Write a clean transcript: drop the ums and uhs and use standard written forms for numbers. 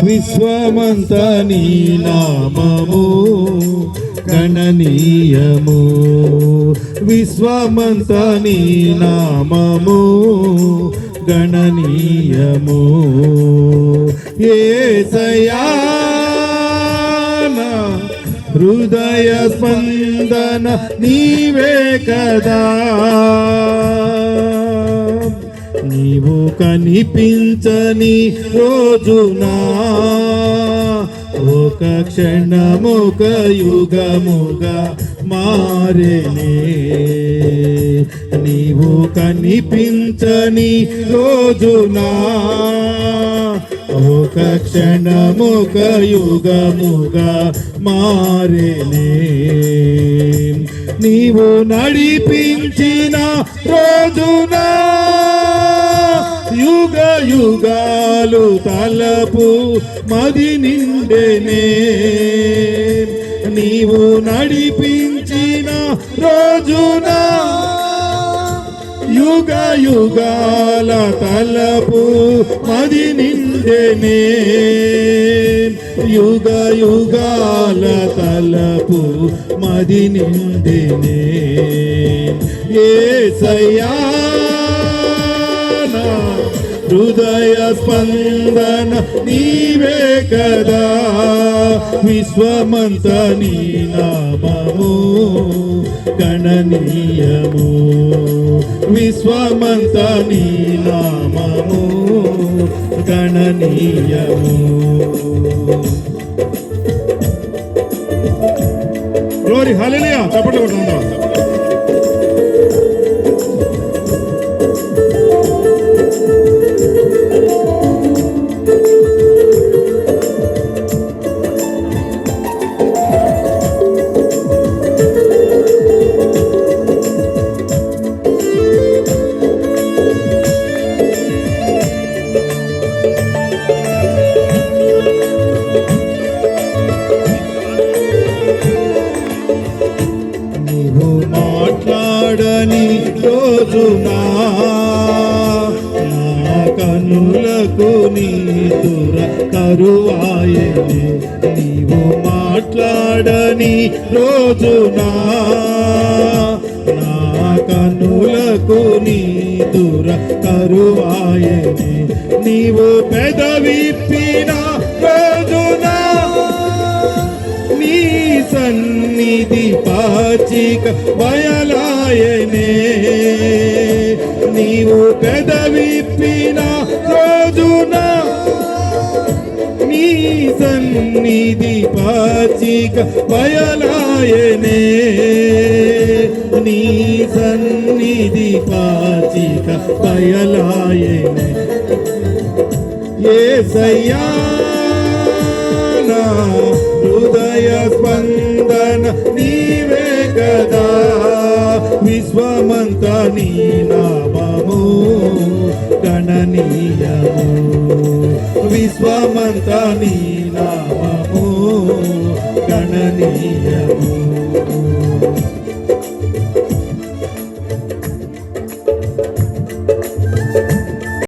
విశ్వమంత నీ నామము గణనీయము, విశ్వమంత నీ నామము గణనీయము. యేసయ్యా నా హృదయ స్పందన నీవే కదా, నీవు కనిపించని రోజునా ఒక క్షణముక యుగముగా మారేనే, నీవు కనిపించని రోజునా ఒక క్షణముక యుగముగా మారేనే, నీవు నడిపించిన రోజునా యుగ యుగాలు తలపు మది నిండెనే, నీవు నడిపించిన రోజున యుగ యుగాల తలపు మది నిండెనే, యుగ యుగాల తలపు మది నిండెనే. యేసయ్యా హృదయ స్పందన నీవే కదా, విశ్వమంత నీ నామము గణనీయము, విశ్వమంత నీ నామము గణనీయము. గ్లోరీ హల్లెలూయా. చప్పట్లు కొట్టుకుందాం. మాట్లాడని రోజునా నా కన్నులకు నీతుర కరువాయనే, నీవు మాట్లాడని రోజునా నా కన్నులకు నీతుర కరువాయనే, నీవు పెదవిప్పిన రోజునా నీ సన్నిధి పాచిక బయలాయనే, నీవు పెదవిప్పిన రోజున నీ సన్నిధి పాచిక బయలాయనే, నీ సన్నిధి పాచిక బయలాయనే. యేసయ్యా నా హృదయ స్పందన నీవే కదా, విశ్వమంత నీ నామము గణనీయము, విశ్వమంత నీ నామము గణనీయము.